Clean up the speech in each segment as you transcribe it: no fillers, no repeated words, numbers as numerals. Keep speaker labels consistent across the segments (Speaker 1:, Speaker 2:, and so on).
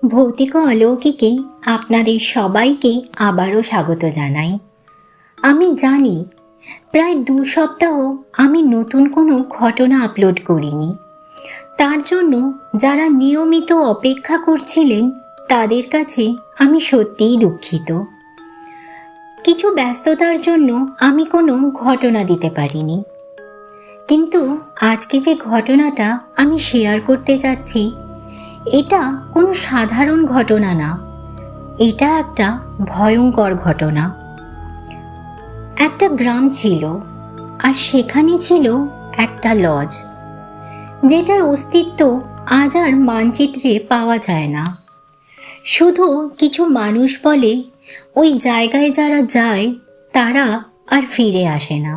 Speaker 1: ভৌতিক ও অলৌকিকে আপনাদের সবাইকে আবারও স্বাগত জানাই। আমি জানি প্রায় 2 সপ্তাহ আমি নতুন কোনো ঘটনা আপলোড করিনি। তার জন্য যারা নিয়মিত অপেক্ষা করছিলেন তাদের কাছে আমি সত্যিই দুঃখিত। কিছু ব্যস্ততার জন্য আমি কোনো ঘটনা দিতে পারিনি, কিন্তু আজকে যে ঘটনাটা আমি শেয়ার করতে যাচ্ছি এটা কোনো সাধারণ ঘটনা না, এটা একটা ভয়ঙ্কর ঘটনা। একটা গ্রাম ছিল, আর সেখানে ছিল একটা লজ, যেটার অস্তিত্ব আজ আর মানচিত্রে পাওয়া যায় না। শুধু কিছু মানুষ বলে ওই জায়গায় যারা যায় তারা আর ফিরে আসে না।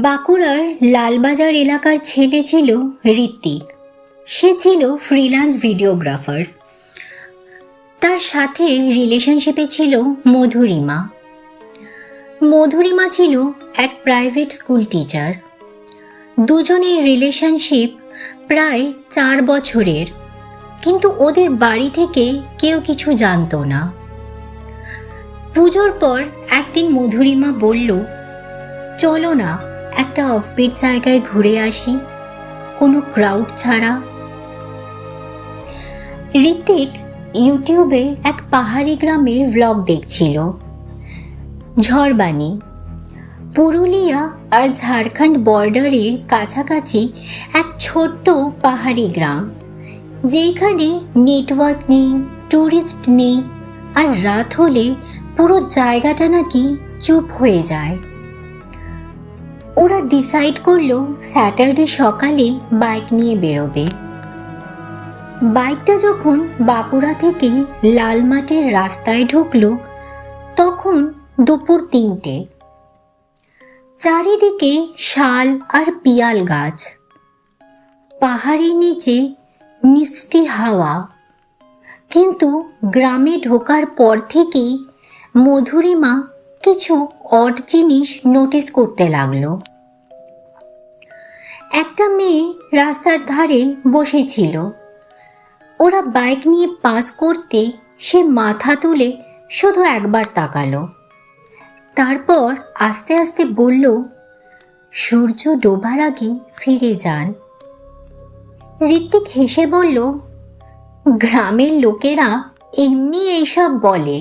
Speaker 1: বাঁকুড়ার লালবাজার এলাকার ছেলে ছিল ঋত্বিক। সে ছিল ফ্রিল্যান্স ভিডিওগ্রাফার। তার সাথে রিলেশনশিপে ছিল মধুরিমা। মধুরিমা ছিল এক প্রাইভেট স্কুল টিচার। দুজনের রিলেশনশিপ প্রায় 4 বছরের, কিন্তু ওদের বাড়ি থেকে কেউ কিছু জানতো না। পুজোর পর একদিন মধুরিমা বলল, চলো না একটা অফবিট জায়গায় ঘুরে আসি, কোনো ক্রাউড ছাড়া। ঋত্বিক ইউটিউবে এক পাহাড়ি গ্রামের ভ্লগ দেখছিল। ঝড়বানি, পুরুলিয়া আর ঝাড়খণ্ড বর্ডারের কাছাকাছি এক ছোট্ট পাহাড়ি গ্রাম, যেখানে নেটওয়ার্ক নেই, ট্যুরিস্ট নেই, আর রাত হলে পুরো জায়গাটা নাকি চুপ হয়ে যায়। ওরা ডিসাইড করলো স্যাটারডে সকালে বাইক নিয়ে বেরোবে। বাইকটা যখন বাঁকুড়া থেকে লালমাটির রাস্তায় ঢুকলো তখন দুপুর 3টে। চারিদিকে শাল আর পিয়াল গাছ, পাহাড়ের নিচে মিষ্টি হাওয়া। কিন্তু গ্রামে ঢোকার পর থেকেই মধুরিমা কিছু অড জিনিস নোটিস করতে লাগলো। একটা মেয়ে রাস্তার ধারে বসেছিল। ওরা বাইক নিয়ে পাস করতে সে মাথা তুলে শুধু একবার তাকালো, তারপর আস্তে আস্তে বলল, সূর্য ডোবার আগে ফিরে যান। ঋত্বিক হেসে বলল, গ্রামের লোকেরা এমনি এইসব বলে।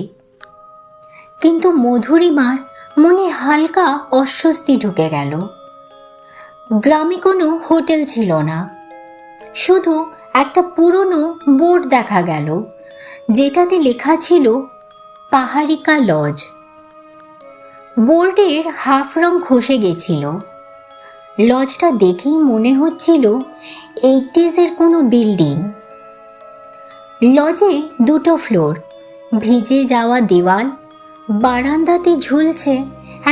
Speaker 1: কিন্তু মধুরিমার মনে হালকা অস্বস্তি ঢুকে গেল। গ্রামে কোনো হোটেল ছিল না, শুধু একটা পুরনো বোর্ড দেখা গেল, যেটাতে লেখা ছিল পাহাড়িকা লজ। বোর্ডের হাফ রং খসে গেছিল। লজটা দেখেই মনে হচ্ছিল 80s কোনো বিল্ডিং। লজে 2টো ফ্লোর, ভিজে যাওয়া দেওয়াল, বারান্দাতে ঝুলছে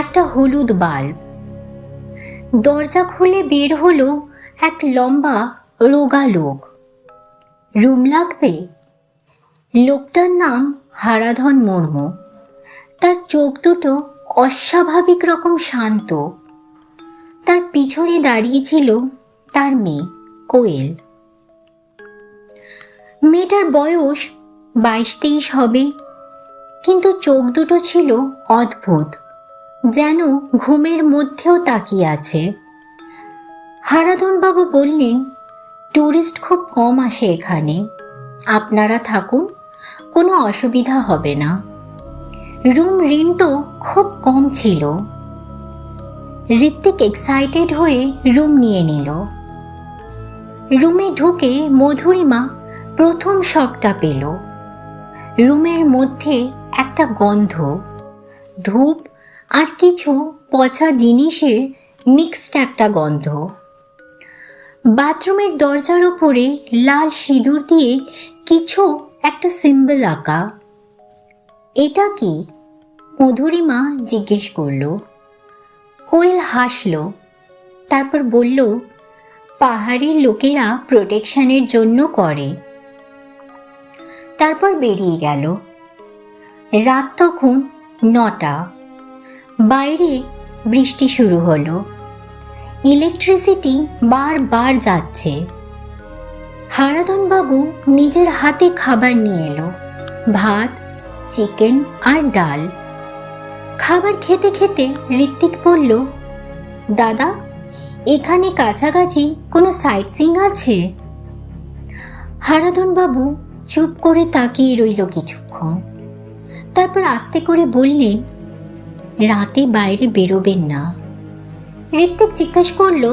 Speaker 1: একটা হলুদ বাল্ব। দরজা খুলে বের হলো এক লম্বা রোগা লোক। রুম লাগবে? লোকটার নাম হারাধন মুর্মু। তার চোখ দুটো অস্বাভাবিক রকম শান্ত। তার পিছনে দাঁড়িয়েছিল তার মেয়ে কোয়েল। মেয়েটার বয়স 22-23 হবে, কিন্তু চোখ দুটো ছিল অদ্ভুত, যেন ঘুমের মধ্যেও তাকিয়ে আছে। হারাধনবাবু বললেন, ট্যুরিস্ট খুব কম আসে এখানে, আপনারা থাকুন, কোনো অসুবিধা হবে না। রুম রেন্টও খুব কম ছিল। ঋত্বিক এক্সাইটেড হয়ে রুম নিয়ে নিল। রুমে ঢুকে মধুরিমা প্রথম শকটা পেল। রুমের মধ্যে একটা গন্ধ, ধূপ আর কিছু পচা জিনিসের মিক্সড একটা গন্ধ। বাথরুমের দরজার ওপরে লাল সিঁদুর দিয়ে কিছু একটা সিম্বল আঁকা। এটা কি? মধুরিমা জিজ্ঞেস করল। কোয়েল হাসল, তারপর বলল, পাহাড়ের লোকেরা প্রোটেকশনের জন্য করে। তারপর বেরিয়ে গেল। রাত তখন 9টা। বাইরে বৃষ্টি শুরু হলো। ইলেকট্রিসিটি বারবার যাচ্ছে। হারাধন বাবু নিজের হাতে খাবার নিয়ে এলো, ভাত, চিকেন আর ডাল। খাবার খেতে খেতে ঋত্বিক বলল, দাদা, এখানে কাছাকাছি কোনো সাইট সিইং আছে? হারাধন বাবু চুপ করে তাকিয়ে রইল কিছুক্ষণ, তারপর আস্তে করে বললেন, রাতে বাইরে বেরোবেন না। ঋত্বিক জিজ্ঞেস করল,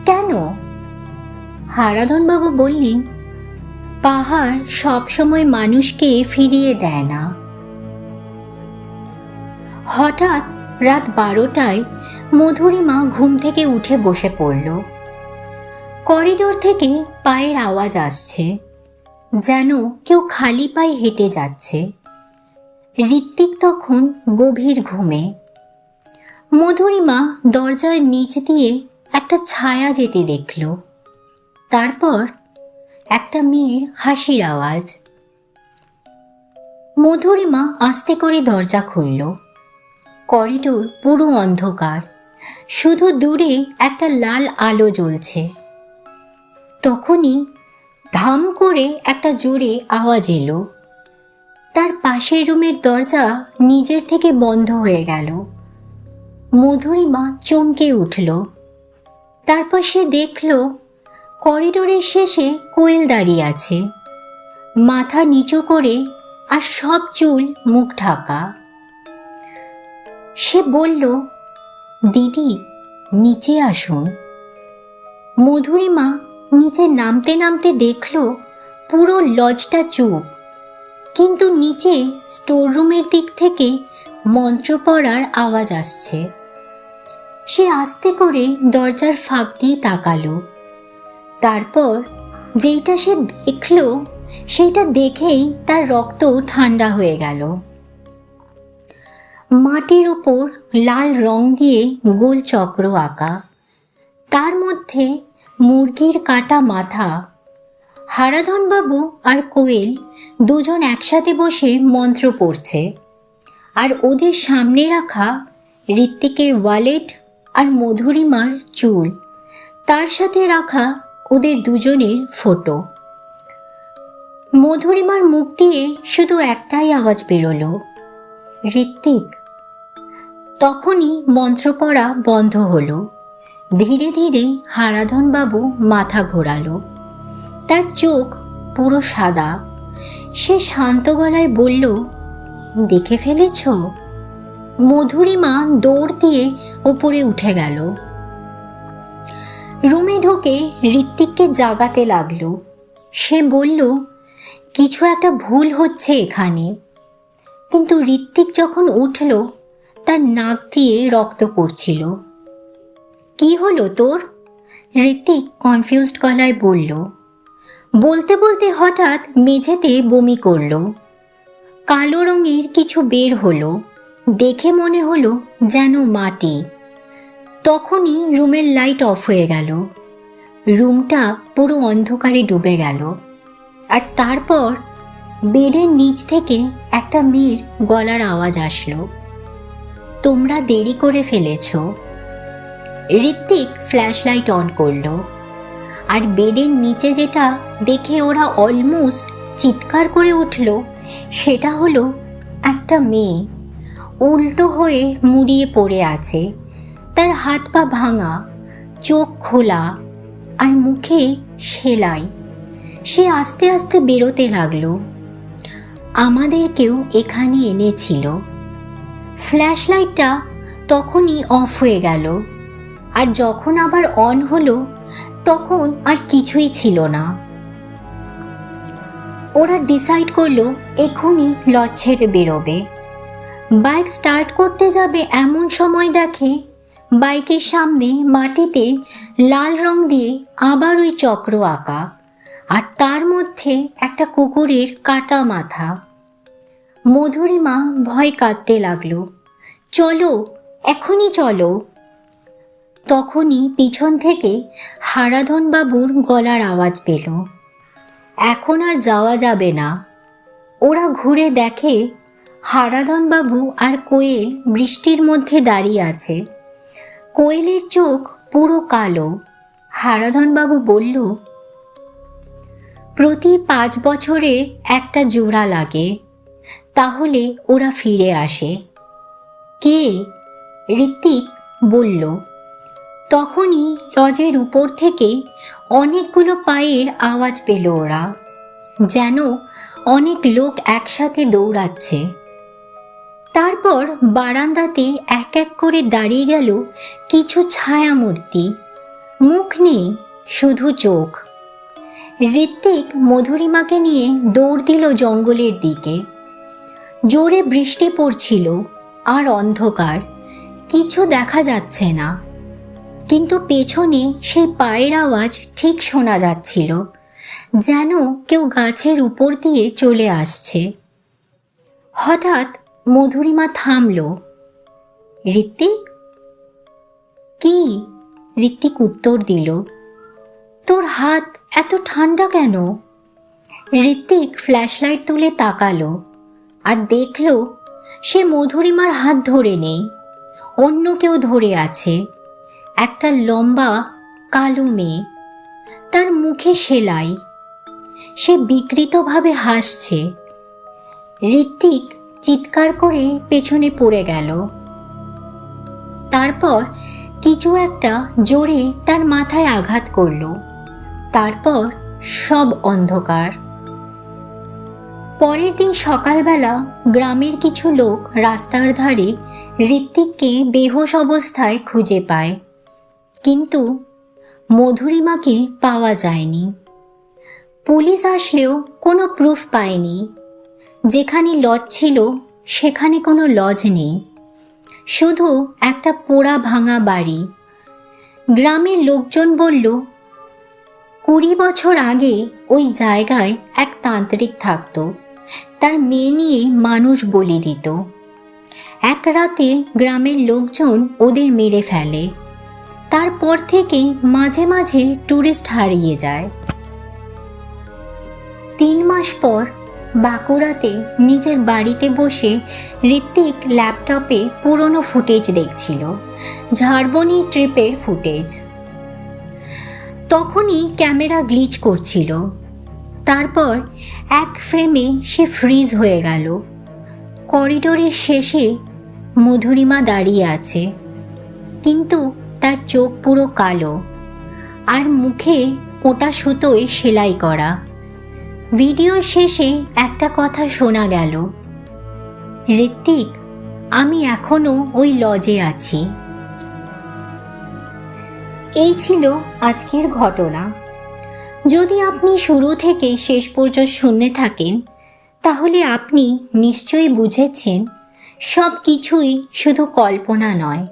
Speaker 1: কেন? হারাধন বাবু বললেন, পাহাড় সবসময় মানুষকে ফিরিয়ে দেয় না। হঠাৎ রাত 12টায় মধুরিমা ঘুম থেকে উঠে বসে পড়ল। করিডোর থেকে পায়ের আওয়াজ আসছে, যেন কেউ খালি পায়ে হেঁটে যাচ্ছে। ঋত্বিক তখন গভীর ঘুমে। মধুরিমা দরজার নিচ দিয়ে একটা ছায়া যেতে দেখল। তারপর একটা মেয়ের হাসির আওয়াজ। মধুরিমা আস্তে করে দরজা খুলল। করিডোর পুরো অন্ধকার, শুধু দূরে একটা লাল আলো জ্বলছে। তখনই ধাম করে একটা জোরে আওয়াজ এলো। তার পাশের রুমের দরজা নিজের থেকে বন্ধ হয়ে গেল। মধুরিমা চমকে উঠল। তারপর সে দেখল করিডোরের শেষে কোয়েল দাঁড়িয়ে আছে, মাথা নিচু করে আর সব চুল মুখ ঢাকা। সে বলল, দিদি, নিচে আসুন। মধুরিমা নিচে নামতে নামতে দেখল পুরো লজটা চুপ, কিন্তু নিচে স্টোররুমের দিক থেকে মন্ত্র পড়ার আওয়াজ আসছে। সে আস্তে করে দরজার ফাঁক দিয়ে তাকালো। তারপর যেইটা সে দেখল, সেইটা দেখেই তার রক্ত ঠান্ডা হয়ে গেল। মাটির উপর লাল রং দিয়ে গোল চক্র আঁকা, তার মধ্যে মুরগির কাটা মাথা। হারাধন বাবু আর কোয়েল দুজন একসাথে বসে মন্ত্র পড়ছে, আর ওদের সামনে রাখা ঋত্বিকের ওয়ালেট আর মধুরিমার চুল, তার সাথে রাখা ওদের দুজনের ফটো। মধুরিমার মুখ দিয়ে শুধু একটাই আওয়াজ বেরোলো, ঋত্বিক। তখনই মন্ত্র পড়া বন্ধ হলো। ধীরে ধীরে হারাধন বাবু মাথা ঘোরালো। তার চোখ পুরো সাদা। সে শান্ত গলায় বলল, দেখে ফেলেছ? মধুরিমা দৌড় দিয়ে উপরে উঠে গেল। রুমে ঢুকে ঋত্বিককে জাগাতে লাগলো। সে বলল, কিছু একটা ভুল হচ্ছে এখানে। কিন্তু ঋত্বিক যখন উঠল, তার নাক দিয়ে রক্ত পড়ছিল। কি হলো তোর? ঋত্বিক কনফিউজড গলায় বলল। বলতে বলতে হঠাৎ মেঝেতে বমি করল। কালো রঙের কিছু বের হলো, দেখে মনে হলো যেন মাটি। তখনই রুমের লাইট অফ হয়ে গেল। রুমটা পুরো অন্ধকারে ডুবে গেল। আর তারপর বেডের নিচ থেকে একটা মেয়ের গলার আওয়াজ আসলো, তোমরা দেরি করে ফেলেছ। ঋত্বিক ফ্ল্যাশ লাইট অন করলো, আর বেডের নিচে যেটা দেখে ওরা অলমোস্ট চিৎকার করে উঠল, সেটা হলো একটা মেয়ে উল্টো হয়ে মুড়িয়ে পড়ে আছে। তার হাত পা ভাঙা, চোখ খোলা, আর মুখে সেলাই। সে আস্তে আস্তে বেরোতে লাগলো। আমাদেরকেও এখানে এনেছিল। ফ্ল্যাশ লাইটটা তখনই অফ হয়ে গেল, আর যখন আবার অন হলো তখন আর কিছুই ছিল না। ওরা ডিসাইড করলো এখনই লজ ছেড়ে বেরোবে। বাইক স্টার্ট করতে যাবে এমন সময় দেখে বাইকের সামনে মাটিতে লাল রং দিয়ে আবার ওই চক্র আঁকা, আর তার মধ্যে একটা কুকুরের কাটা মাথা। মধুরিমা ভয় কাঁদতে লাগলো, চলো, এখনই চলো। তখনই পিছন থেকে হারাধন বাবুর গলার আওয়াজ পেল, এখন আর যাওয়া যাবে না। ওরা ঘুরে দেখে হারাধন বাবু আর কোয়েল বৃষ্টির মধ্যে দাঁড়িয়ে আছে। কোয়েলের চোখ পুরো কালো। হারাধন বাবু বলল, প্রতি 5 বছরে একটা জোড়া লাগে, তাহলে ওরা ফিরে আসে। কে? ঋত্বিক বলল। তখনই লজের উপর থেকে অনেকগুলো পায়ের আওয়াজ পেল ওরা, যেন অনেক লোক একসাথে দৌড়াচ্ছে। তারপর বারান্দাতে এক এক করে দাঁড়িয়ে গেল কিছু ছায়ামূর্তি। মুখ নেই, শুধু চোখ। ঋত্বিক মধুরিমাকে নিয়ে দৌড় দিল জঙ্গলের দিকে। জোরে বৃষ্টি পড়ছিল আর অন্ধকার, কিছু দেখা যাচ্ছে না, কিন্তু পেছনে সেই পায়ের আওয়াজ ঠিক শোনা যাচ্ছিল, যেন কেউ গাছের উপর দিয়ে চলে আসছে। হঠাৎ মধুরিমা থামল। ঋত্বিক? কি? ঋত্বিক উত্তর দিল। তোর হাত এত ঠান্ডা কেন? ঋত্বিক ফ্ল্যাশলাইট তুলে তাকালো আর দেখল সে মধুরিমার হাত ধরে নেই, অন্য কেউ ধরে আছে। একটা লম্বা কালো মেয়ে, তার মুখে সেলাই। সে বিকৃতভাবে হাসছে। ঋত্বিক চিৎকার করে পেছনে পড়ে গেল। তারপর কিছু একটা জোরে তার মাথায় আঘাত করল। তারপর সব অন্ধকার। পরের দিন সকালবেলা গ্রামের কিছু লোক রাস্তার ধারে ঋত্বিককে বেহুশ অবস্থায় খুঁজে পায়, কিন্তু মধুরিমাকে পাওয়া যায়নি। পুলিশ আসলেও কোনো প্রুফ পায়নি। যেখানে লজ ছিল সেখানে কোনো লজ নেই, শুধু একটা পোড়া ভাঙা বাড়ি। গ্রামের লোকজন বলল 20 বছর আগে ওই জায়গায় এক তান্ত্রিক থাকত, তার মেয়ে নিয়ে মানুষ বলি দিত। এক রাতে গ্রামের লোকজন ওদের মেরে ফেলে। তারপর থেকে মাঝে মাঝে টুরিস্ট হারিয়ে যায়। 3 মাস পর বাঁকুড়াতে নিজের বাড়িতে বসে ঋত্বিক ল্যাপটপে পুরনো ফুটেজ দেখছিল, ঝাড়বনি ট্রিপের ফুটেজ। তখনই ক্যামেরা গ্লিচ করছিল। তারপর এক ফ্রেমে সে ফ্রিজ হয়ে গেল। করিডোরের শেষে মধুরিমা দাঁড়িয়ে আছে, কিন্তু তার চোখ পুরো কালো আর মুখে মোটা সুতোয় সেলাই করা। ভিডিওর শেষে একটা কথা শোনা গেল, ঋত্বিক, আমি এখনো ওই লজে আছি। এই ছিল আজকের ঘটনা। যদি আপনি শুরু থেকে শেষ পর্যন্ত শুনে থাকেন, তাহলে আপনি নিশ্চয়ই বুঝেছেন সব কিছুই শুধু কল্পনা নয়।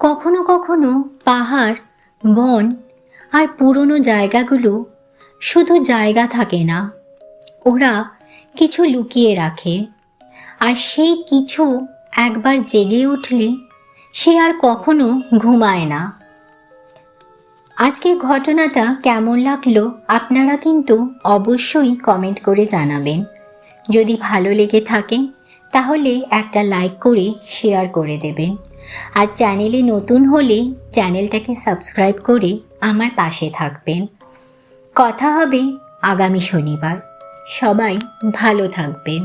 Speaker 1: কখনো কখনো পাহাড়, বন আর পুরনো জায়গাগুলো শুধু জায়গা থাকে না, ওরা কিছু লুকিয়ে রাখে। আর সেই কিছু একবার জেগে উঠলে সে আর কখনো ঘুমায় না। আজকের ঘটনাটা কেমন লাগলো আপনারা কিন্তু অবশ্যই কমেন্ট করে জানাবেন। যদি ভালো লেগে থাকে তাহলে একটা লাইক করে শেয়ার করে দেবেন। আর চ্যানেলে নতুন হলে চ্যানেলটাকে সাবস্ক্রাইব করে আমার পাশে থাকবেন। কথা হবে আগামী শনিবার। সবাই ভালো থাকবেন।